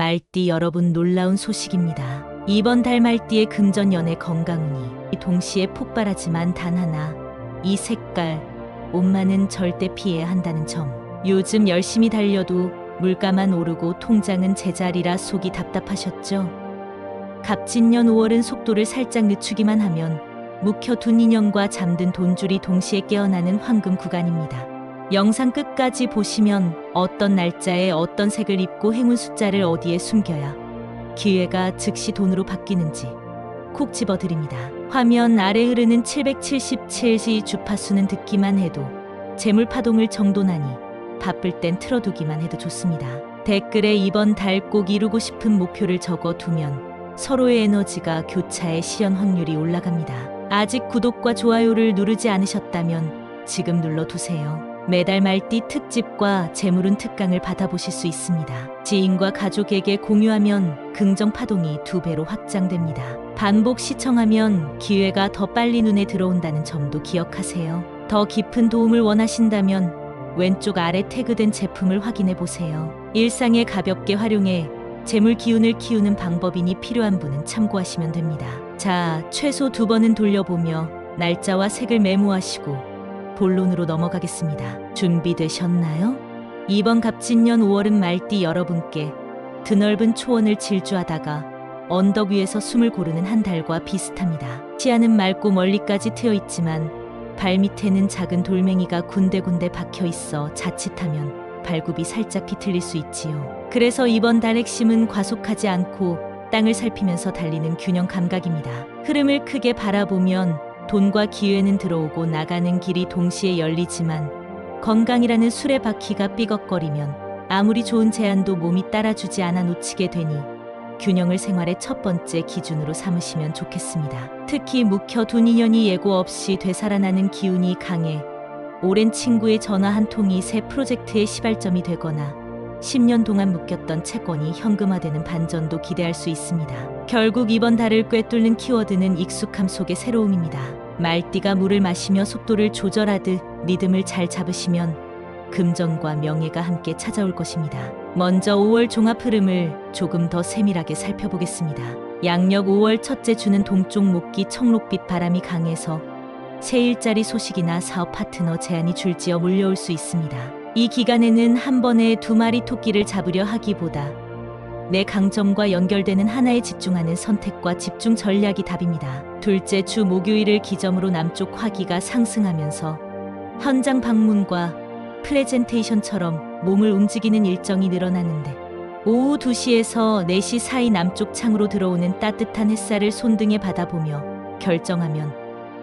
말띠 여러분, 놀라운 소식입니다. 이번 달 말띠의 금전연애 건강운이 동시에 폭발하지만 단 하나, 이 색깔, 옷만은 절대 피해야 한다는 점. 요즘 열심히 달려도 물가만 오르고 통장은 제자리라 속이 답답하셨죠? 갑진년 5월은 속도를 살짝 늦추기만 하면 묵혀둔 인연과 잠든 돈줄이 동시에 깨어나는 황금 구간입니다. 영상 끝까지 보시면 어떤 날짜에 어떤 색을 입고 행운 숫자를 어디에 숨겨야 기회가 즉시 돈으로 바뀌는지 콕 집어드립니다. 화면 아래 흐르는 777시 주파수는 듣기만 해도 재물 파동을 정돈하니 바쁠 땐 틀어두기만 해도 좋습니다. 댓글에 이번 달 꼭 이루고 싶은 목표를 적어두면 서로의 에너지가 교차해 실현 확률이 올라갑니다. 아직 구독과 좋아요를 누르지 않으셨다면 지금 눌러두세요. 매달 말띠 특집과 재물운 특강을 받아보실 수 있습니다. 지인과 가족에게 공유하면 긍정 파동이 2배로 확장됩니다. 반복 시청하면 기회가 더 빨리 눈에 들어온다는 점도 기억하세요. 더 깊은 도움을 원하신다면 왼쪽 아래 태그된 제품을 확인해 보세요. 일상에 가볍게 활용해 재물 기운을 키우는 방법이니 필요한 분은 참고하시면 됩니다. 자, 최소 2번은 돌려보며 날짜와 색을 메모하시고 본론으로 넘어가겠습니다. 준비되셨나요? 이번 갑진년 5월은 말띠 여러분께 드넓은 초원을 질주하다가 언덕 위에서 숨을 고르는 한 달과 비슷합니다. 시야는 맑고 멀리까지 트여 있지만 발밑에는 작은 돌멩이가 군데군데 박혀 있어 자칫하면 발굽이 살짝 비틀릴 수 있지요. 그래서 이번 달 핵심은 과속하지 않고 땅을 살피면서 달리는 균형 감각입니다. 흐름을 크게 바라보면 돈과 기회는 들어오고 나가는 길이 동시에 열리지만 건강이라는 수레바퀴가 삐걱거리면 아무리 좋은 제안도 몸이 따라주지 않아 놓치게 되니 균형을 생활의 첫 번째 기준으로 삼으시면 좋겠습니다. 특히 묵혀둔 인연이 예고 없이 되살아나는 기운이 강해 오랜 친구의 전화 한 통이 새 프로젝트의 시발점이 되거나 10년 동안 묶였던 채권이 현금화되는 반전도 기대할 수 있습니다. 결국 이번 달을 꿰뚫는 키워드는 익숙함 속의 새로움입니다. 말띠가 물을 마시며 속도를 조절하듯 리듬을 잘 잡으시면 금전과 명예가 함께 찾아올 것입니다. 먼저 5월 종합 흐름을 조금 더 세밀하게 살펴보겠습니다. 양력 5월 첫째 주는 동쪽 목기 청록빛 바람이 강해서 새 일자리 소식이나 사업 파트너 제안이 줄지어 몰려올 수 있습니다. 이 기간에는 한 번에 2마리 토끼를 잡으려 하기보다 내 강점과 연결되는 하나에 집중하는 선택과 집중 전략이 답입니다. 둘째 주 목요일을 기점으로 남쪽 화기가 상승하면서 현장 방문과 프레젠테이션처럼 몸을 움직이는 일정이 늘어나는데 오후 2시에서 4시 사이 남쪽 창으로 들어오는 따뜻한 햇살을 손등에 받아보며 결정하면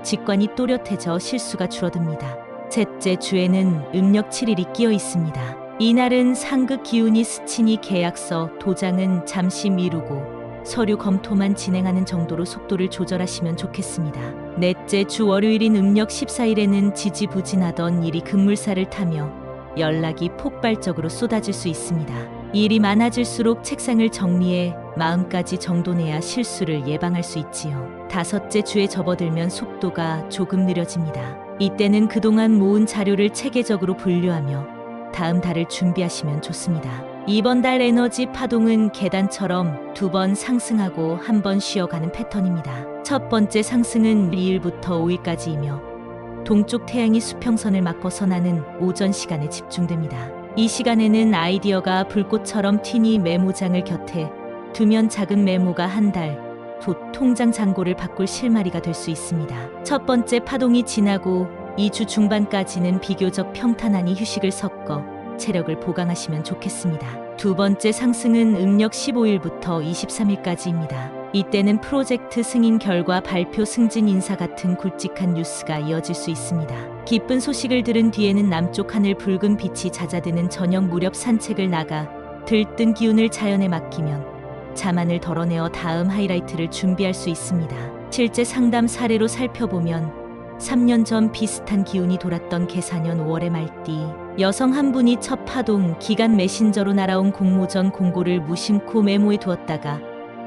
직관이 또렷해져 실수가 줄어듭니다. 셋째 주에는 음력 7일이 끼어 있습니다. 이날은 상극 기운이 스치니 계약서, 도장은 잠시 미루고 서류 검토만 진행하는 정도로 속도를 조절하시면 좋겠습니다. 넷째 주 월요일인 음력 14일에는 지지부진하던 일이 급물살을 타며 연락이 폭발적으로 쏟아질 수 있습니다. 일이 많아질수록 책상을 정리해 마음까지 정돈해야 실수를 예방할 수 있지요. 다섯째 주에 접어들면 속도가 조금 느려집니다. 이때는 그동안 모은 자료를 체계적으로 분류하며 다음 달을 준비하시면 좋습니다. 이번 달 에너지 파동은 계단처럼 2번 상승하고 1번 쉬어가는 패턴입니다. 첫 번째 상승은 2일부터 5일까지이며 동쪽 태양이 수평선을 막 벗어나는 오전 시간에 집중됩니다. 이 시간에는 아이디어가 불꽃처럼 튀니 메모장을 곁에 두면 작은 메모가 한 달 곧 통장 잔고를 바꿀 실마리가 될 수 있습니다. 첫 번째 파동이 지나고 2주 중반까지는 비교적 평탄하니 휴식을 섞어 체력을 보강하시면 좋겠습니다. 두 번째 상승은 음력 15일부터 23일까지입니다. 이때는 프로젝트 승인 결과 발표 승진 인사 같은 굵직한 뉴스가 이어질 수 있습니다. 기쁜 소식을 들은 뒤에는 남쪽 하늘 붉은 빛이 잦아드는 저녁 무렵 산책을 나가 들뜬 기운을 자연에 맡기면 자만을 덜어내어 다음 하이라이트를 준비할 수 있습니다. 실제 상담 사례로 살펴보면 3년 전 비슷한 기운이 돌았던 개사년 5월의 말띠 여성 한 분이 첫 파동 기간 메신저로 날아온 공모전 공고를 무심코 메모해 두었다가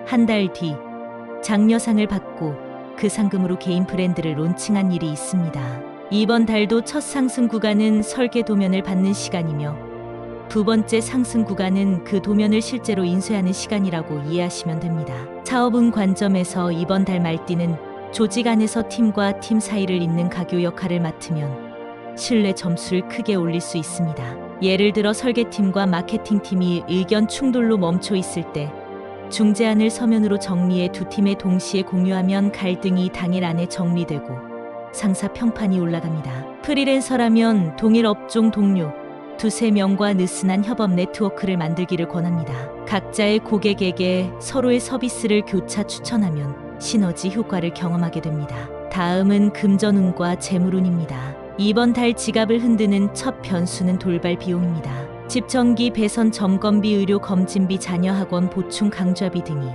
한 달 뒤 장려상을 받고 그 상금으로 개인 브랜드를 론칭한 일이 있습니다. 이번 달도 첫 상승 구간은 설계 도면을 받는 시간이며 두 번째 상승 구간은 그 도면을 실제로 인쇄하는 시간이라고 이해하시면 됩니다. 사업운 관점에서 이번 달 말띠는 조직 안에서 팀과 팀 사이를 잇는 가교 역할을 맡으면 신뢰 점수를 크게 올릴 수 있습니다. 예를 들어 설계팀과 마케팅팀이 의견 충돌로 멈춰 있을 때 중재안을 서면으로 정리해 두 팀에 동시에 공유하면 갈등이 당일 안에 정리되고 상사 평판이 올라갑니다. 프리랜서라면 동일 업종 동료 두세 명과 느슨한 협업 네트워크를 만들기를 권합니다. 각자의 고객에게 서로의 서비스를 교차 추천하면 시너지 효과를 경험하게 됩니다. 다음은 금전운과 재물운입니다. 이번 달 지갑을 흔드는 첫 변수는 돌발 비용입니다. 집 정기 배선 점검비 의료 검진비 자녀 학원 보충 강좌비 등이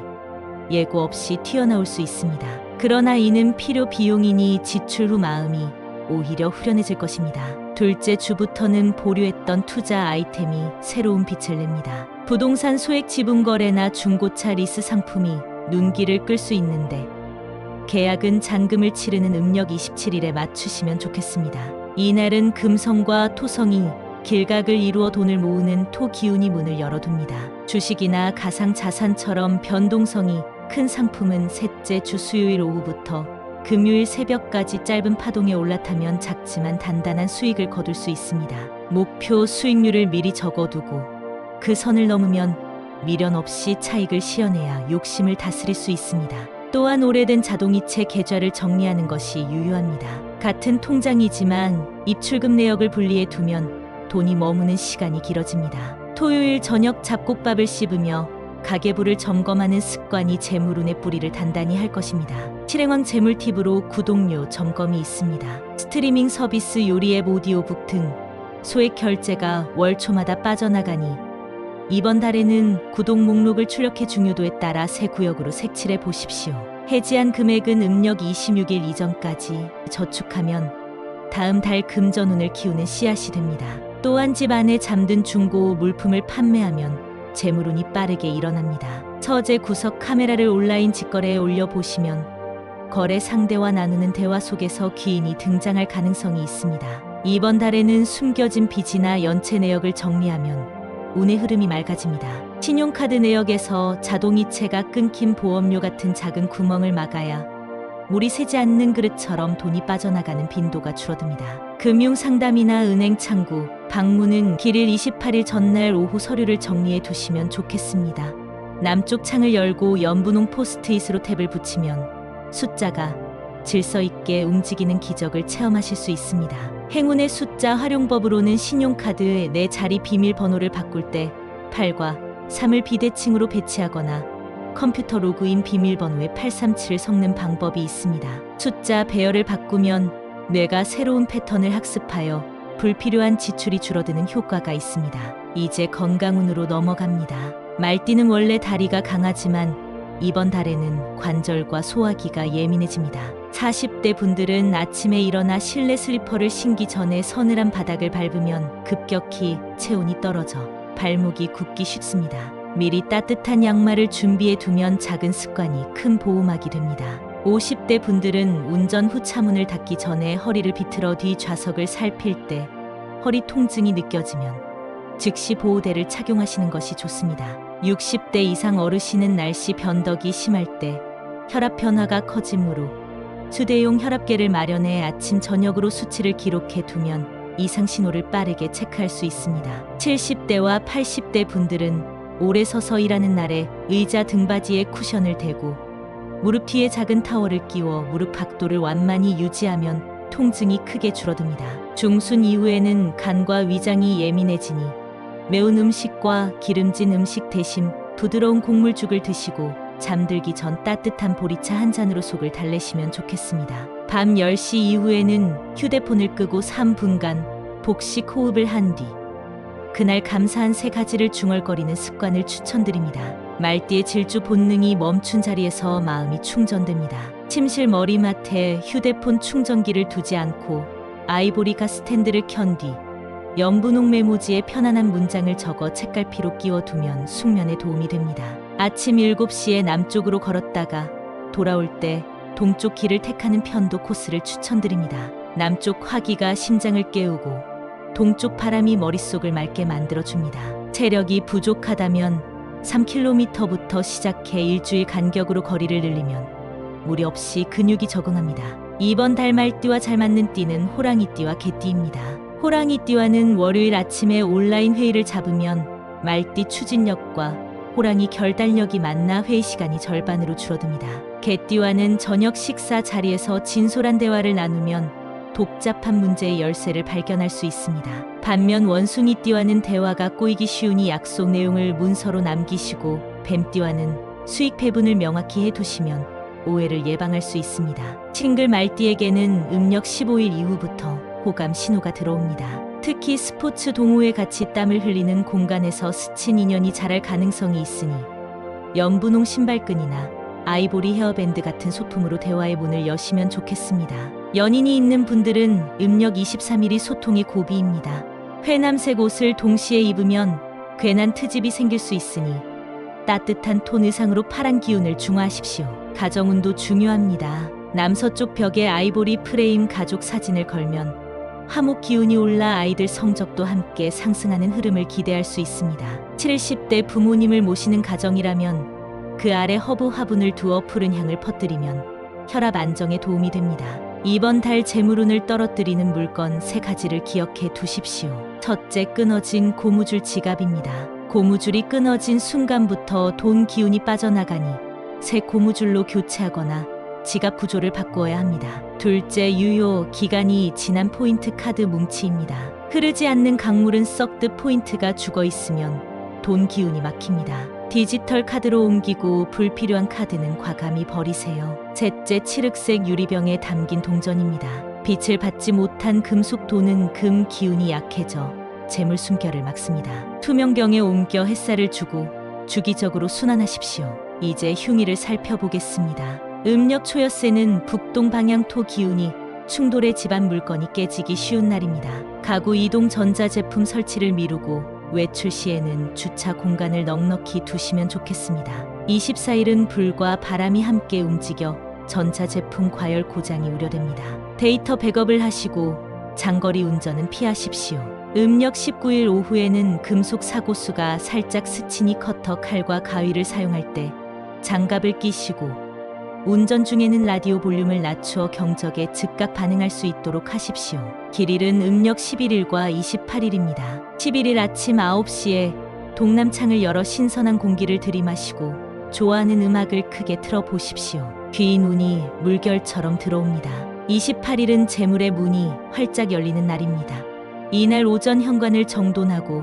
예고 없이 튀어나올 수 있습니다. 그러나 이는 필요 비용이니 지출 후 마음이 오히려 후련해질 것입니다. 둘째 주부터는 보류했던 투자 아이템이 새로운 빛을 냅니다. 부동산 소액 지분 거래나 중고차 리스 상품이 눈길을 끌 수 있는데 계약은 잔금을 치르는 음력 27일에 맞추시면 좋겠습니다. 이날은 금성과 토성이 길각을 이루어 돈을 모으는 토 기운이 문을 열어둡니다. 주식이나 가상자산처럼 변동성이 큰 상품은 셋째 주 수요일 오후부터 금요일 새벽까지 짧은 파동에 올라타면 작지만 단단한 수익을 거둘 수 있습니다. 목표 수익률을 미리 적어두고 그 선을 넘으면 미련 없이 차익을 시어내야 욕심을 다스릴 수 있습니다. 또한 오래된 자동이체 계좌를 정리하는 것이 유효합니다. 같은 통장이지만 입출금 내역을 분리해 두면 돈이 머무는 시간이 길어집니다. 토요일 저녁 잡곡밥을 씹으며 가계부를 점검하는 습관이 재물운의 뿌리를 단단히 할 것입니다. 실행왕 재물 팁으로 구독료 점검이 있습니다. 스트리밍 서비스 요리 앱 오디오북 등 소액 결제가 월 초마다 빠져나가니 이번 달에는 구독 목록을 출력해 중요도에 따라 새 구역으로 색칠해 보십시오. 해지한 금액은 음력 26일 이전까지 저축하면 다음 달 금전운을 키우는 씨앗이 됩니다. 또한 집 안에 잠든 중고 물품을 판매하면 재물운이 빠르게 일어납니다. 처제 구석 카메라를 온라인 직거래에 올려보시면 거래 상대와 나누는 대화 속에서 귀인이 등장할 가능성이 있습니다. 이번 달에는 숨겨진 빚이나 연체 내역을 정리하면 운의 흐름이 맑아집니다. 신용카드 내역에서 자동이체가 끊긴 보험료 같은 작은 구멍을 막아야 물이 새지 않는 그릇처럼 돈이 빠져나가는 빈도가 줄어듭니다. 금융상담이나 은행 창구, 방문은 길일 28일 전날 오후 서류를 정리해 두시면 좋겠습니다. 남쪽 창을 열고 연분홍 포스트잇으로 탭을 붙이면 숫자가 질서 있게 움직이는 기적을 체험하실 수 있습니다. 행운의 숫자 활용법으로는 신용카드의 내 자리 비밀번호를 바꿀 때 8과 3을 비대칭으로 배치하거나 컴퓨터 로그인 비밀번호에 837을 섞는 방법이 있습니다. 숫자 배열을 바꾸면 뇌가 새로운 패턴을 학습하여 불필요한 지출이 줄어드는 효과가 있습니다. 이제 건강운으로 넘어갑니다. 말띠는 원래 다리가 강하지만 이번 달에는 관절과 소화기가 예민해집니다. 40대 분들은 아침에 일어나 실내 슬리퍼를 신기 전에 서늘한 바닥을 밟으면 급격히 체온이 떨어져 발목이 굽기 쉽습니다. 미리 따뜻한 양말을 준비해 두면 작은 습관이 큰 보호막이 됩니다. 50대 분들은 운전 후 차문을 닫기 전에 허리를 비틀어 뒤 좌석을 살필 때 허리 통증이 느껴지면 즉시 보호대를 착용하시는 것이 좋습니다. 60대 이상 어르신은 날씨 변덕이 심할 때 혈압 변화가 커지므로 휴대용 혈압계를 마련해 아침 저녁으로 수치를 기록해 두면 이상 신호를 빠르게 체크할 수 있습니다. 70대와 80대 분들은 오래 서서 일하는 날에 의자 등받이에 쿠션을 대고 무릎 뒤에 작은 타월을 끼워 무릎 각도를 완만히 유지하면 통증이 크게 줄어듭니다. 중순 이후에는 간과 위장이 예민해지니 매운 음식과 기름진 음식 대신 부드러운 곡물죽을 드시고 잠들기 전 따뜻한 보리차 한 잔으로 속을 달래시면 좋겠습니다. 밤 10시 이후에는 휴대폰을 끄고 3분간 복식 호흡을 한 뒤 그날 감사한 3가지를 중얼거리는 습관을 추천드립니다. 말띠의 질주 본능이 멈춘 자리에서 마음이 충전됩니다. 침실 머리맡에 휴대폰 충전기를 두지 않고 아이보리가 스탠드를 켠 뒤 연분홍 메모지에 편안한 문장을 적어 책갈피로 끼워두면 숙면에 도움이 됩니다. 아침 7시에 남쪽으로 걸었다가 돌아올 때 동쪽 길을 택하는 편도 코스를 추천드립니다. 남쪽 화기가 심장을 깨우고 동쪽 바람이 머릿속을 맑게 만들어줍니다. 체력이 부족하다면 3km부터 시작해 일주일 간격으로 거리를 늘리면 무리 없이 근육이 적응합니다. 이번 달 말띠와 잘 맞는 띠는 호랑이띠와 개띠입니다. 호랑이띠와는 월요일 아침에 온라인 회의를 잡으면 말띠 추진력과 호랑이 결단력이 만나 회의 시간이 절반으로 줄어듭니다. 개띠와는 저녁 식사 자리에서 진솔한 대화를 나누면 복잡한 문제의 열쇠를 발견할 수 있습니다. 반면 원숭이띠와는 대화가 꼬이기 쉬우니 약속 내용을 문서로 남기시고 뱀띠와는 수익 배분을 명확히 해두시면 오해를 예방할 수 있습니다. 싱글 말띠에게는 음력 15일 이후부터 호감 신호가 들어옵니다. 특히 스포츠 동호회 같이 땀을 흘리는 공간에서 스친 인연이 자랄 가능성이 있으니 연분홍 신발끈이나 아이보리 헤어밴드 같은 소품으로 대화의 문을 여시면 좋겠습니다. 연인이 있는 분들은 음력 23일이 소통의 고비입니다. 회남색 옷을 동시에 입으면 괜한 트집이 생길 수 있으니 따뜻한 톤 의상으로 파란 기운을 중화하십시오. 가정운도 중요합니다. 남서쪽 벽에 아이보리 프레임 가족 사진을 걸면 화목 기운이 올라 아이들 성적도 함께 상승하는 흐름을 기대할 수 있습니다. 70대 부모님을 모시는 가정이라면 그 아래 허브 화분을 두어 푸른 향을 퍼뜨리면 혈압 안정에 도움이 됩니다. 이번 달 재물운을 떨어뜨리는 물건 3가지를 기억해 두십시오. 첫째, 끊어진 고무줄 지갑입니다. 고무줄이 끊어진 순간부터 돈 기운이 빠져나가니 새 고무줄로 교체하거나 지갑 구조를 바꾸어야 합니다. 둘째, 유효 기간이 지난 포인트 카드 뭉치입니다. 흐르지 않는 강물은 썩듯 포인트가 죽어 있으면 돈 기운이 막힙니다. 디지털 카드로 옮기고 불필요한 카드는 과감히 버리세요. 셋째, 칠흑색 유리병에 담긴 동전입니다. 빛을 받지 못한 금속 돈은 금 기운이 약해져 재물 숨결을 막습니다. 투명병에 옮겨 햇살을 주고 주기적으로 순환하십시오. 이제 흉의를 살펴보겠습니다. 음력 초여새는 북동 방향 토 기운이 충돌해 집안 물건이 깨지기 쉬운 날입니다. 가구 이동 전자제품 설치를 미루고 외출 시에는 주차 공간을 넉넉히 두시면 좋겠습니다. 24일은 불과 바람이 함께 움직여 전자제품 과열 고장이 우려됩니다. 데이터 백업을 하시고 장거리 운전은 피하십시오. 음력 19일 오후에는 금속 사고수가 살짝 스치니 커터, 칼과 가위를 사용할 때 장갑을 끼시고 운전 중에는 라디오 볼륨을 낮추어 경적에 즉각 반응할 수 있도록 하십시오. 길일은 음력 11일과 28일입니다. 11일 아침 9시에 동남창을 열어 신선한 공기를 들이마시고 좋아하는 음악을 크게 틀어보십시오. 귀인 운이 물결처럼 들어옵니다. 28일은 재물의 문이 활짝 열리는 날입니다. 이날 오전 현관을 정돈하고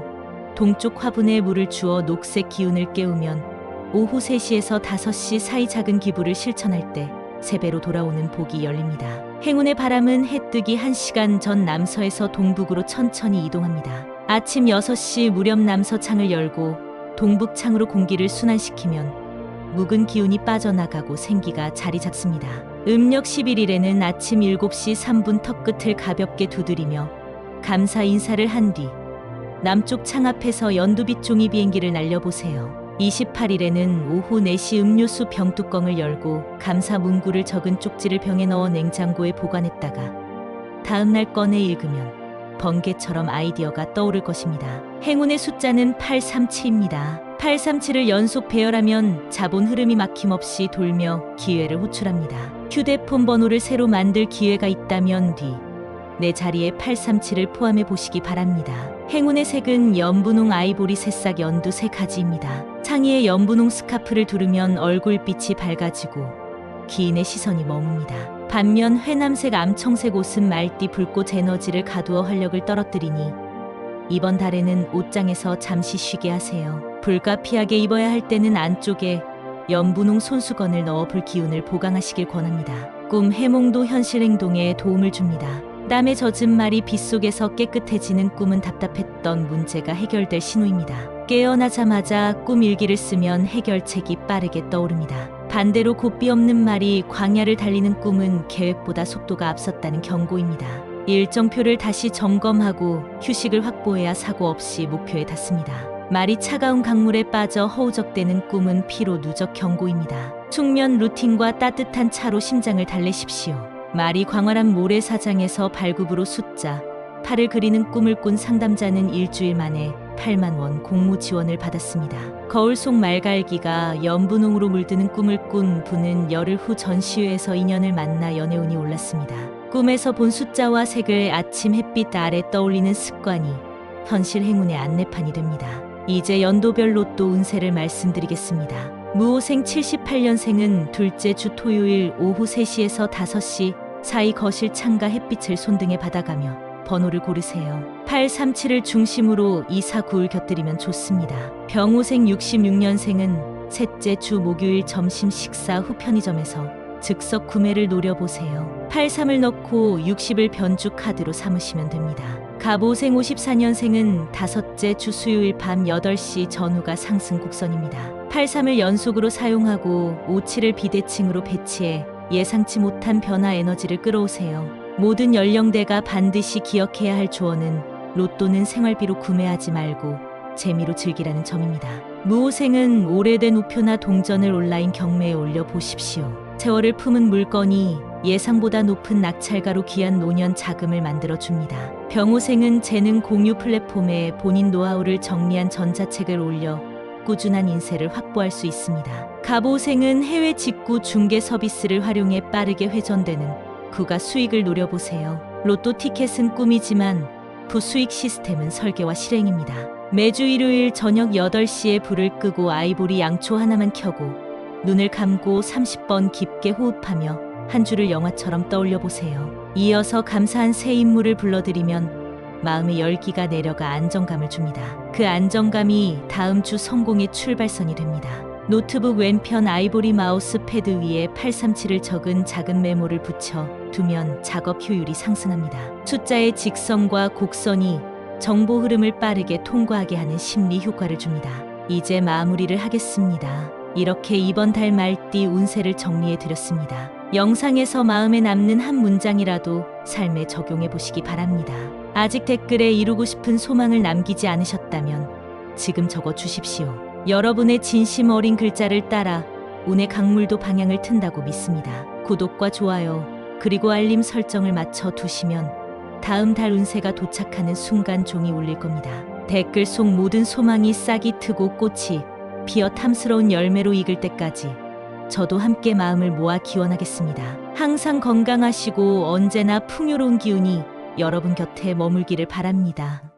동쪽 화분에 물을 주어 녹색 기운을 깨우면 오후 3시에서 5시 사이 작은 기부를 실천할 때 3배로 돌아오는 복이 열립니다. 행운의 바람은 해 뜨기 1시간 전 남서에서 동북으로 천천히 이동합니다. 아침 6시 무렵 남서창을 열고 동북창으로 공기를 순환시키면 묵은 기운이 빠져나가고 생기가 자리 잡습니다. 음력 11일에는 아침 7시 3분 턱끝을 가볍게 두드리며 감사 인사를 한 뒤 남쪽 창 앞에서 연두빛 종이 비행기를 날려보세요. 28일에는 오후 4시 음료수 병뚜껑을 열고 감사 문구를 적은 쪽지를 병에 넣어 냉장고에 보관했다가 다음날 꺼내 읽으면 번개처럼 아이디어가 떠오를 것입니다. 행운의 숫자는 837입니다. 837을 연속 배열하면 자본 흐름이 막힘없이 돌며 기회를 호출합니다. 휴대폰 번호를 새로 만들 기회가 있다면 뒤 내 자리에 837을 포함해 보시기 바랍니다. 행운의 색은 연분홍, 아이보리, 새싹, 연두 3가지입니다. 창의에 연분홍 스카프를 두르면 얼굴빛이 밝아지고 기인의 시선이 머뭅니다. 반면 회남색, 암청색 옷은 말띠, 불꽃 에너지를 가두어 활력을 떨어뜨리니 이번 달에는 옷장에서 잠시 쉬게 하세요. 불가피하게 입어야 할 때는 안쪽에 연분홍 손수건을 넣어 불기운을 보강하시길 권합니다. 꿈 해몽도 현실 행동에 도움을 줍니다. 땀에 젖은 말이 빗속에서 깨끗해지는 꿈은 답답했던 문제가 해결될 신호입니다. 깨어나자마자 꿈 일기를 쓰면 해결책이 빠르게 떠오릅니다. 반대로 고삐 없는 말이 광야를 달리는 꿈은 계획보다 속도가 앞섰다는 경고입니다. 일정표를 다시 점검하고 휴식을 확보해야 사고 없이 목표에 닿습니다. 말이 차가운 강물에 빠져 허우적대는 꿈은 피로 누적 경고입니다. 숙면 루틴과 따뜻한 차로 심장을 달래십시오. 말이 광활한 모래사장에서 발굽으로 숫자 팔을 그리는 꿈을 꾼 상담자는 일주일 만에 8만 원 공모 지원을 받았습니다. 거울 속 말갈기가 연분홍으로 물드는 꿈을 꾼 분은 열흘 후 전시회에서 인연을 만나 연애운이 올랐습니다. 꿈에서 본 숫자와 색을 아침 햇빛 아래 떠올리는 습관이 현실 행운의 안내판이 됩니다. 이제 연도별 로또 운세를 말씀드리겠습니다. 무오생 78년생은 둘째 주 토요일 오후 3시에서 5시 사이 거실 창가 햇빛을 손등에 받아가며 번호를 고르세요. 837을 중심으로 2, 4, 9을 곁들이면 좋습니다. 병오생 66년생은 셋째 주 목요일 점심 식사 후 편의점에서 즉석 구매를 노려보세요. 83을 넣고 60을 변주 카드로 삼으시면 됩니다. 갑오생 54년생은 다섯째 주 수요일 밤 8시 전후가 상승 곡선입니다. 83을 연속으로 사용하고 57을 비대칭으로 배치해 예상치 못한 변화 에너지를 끌어오세요. 모든 연령대가 반드시 기억해야 할 조언은 로또는 생활비로 구매하지 말고 재미로 즐기라는 점입니다. 무오생은 오래된 우표나 동전을 온라인 경매에 올려 보십시오. 세월을 품은 물건이 예상보다 높은 낙찰가로 귀한 노년 자금을 만들어줍니다. 병오생은 재능 공유 플랫폼에 본인 노하우를 정리한 전자책을 올려 꾸준한 인세를 확보할 수 있습니다. 갑오생은 해외 직구 중개 서비스를 활용해 빠르게 회전되는 부가 수익을 노려보세요. 로또 티켓은 꿈이지만 부수익 시스템은 설계와 실행입니다. 매주 일요일 저녁 8시에 불을 끄고 아이보리 양초 하나만 켜고 눈을 감고 30번 깊게 호흡하며 한 주를 영화처럼 떠올려 보세요. 이어서 감사한 새 인물을 불러드리면 마음의 열기가 내려가 안정감을 줍니다. 그 안정감이 다음 주 성공의 출발선이 됩니다. 노트북 왼편 아이보리 마우스 패드 위에 837을 적은 작은 메모를 붙여 두면 작업 효율이 상승합니다. 숫자의 직선과 곡선이 정보 흐름을 빠르게 통과하게 하는 심리 효과를 줍니다. 이제 마무리를 하겠습니다. 이렇게 이번 달 말띠 운세를 정리해 드렸습니다. 영상에서 마음에 남는 한 문장이라도 삶에 적용해 보시기 바랍니다. 아직 댓글에 이루고 싶은 소망을 남기지 않으셨다면 지금 적어 주십시오. 여러분의 진심 어린 글자를 따라 운의 강물도 방향을 튼다고 믿습니다. 구독과 좋아요 그리고 알림 설정을 맞춰 두시면 다음 달 운세가 도착하는 순간 종이 울릴 겁니다. 댓글 속 모든 소망이 싹이 트고 꽃이 피어 탐스러운 열매로 익을 때까지 저도 함께 마음을 모아 기원하겠습니다. 항상 건강하시고 언제나 풍요로운 기운이 여러분 곁에 머물기를 바랍니다.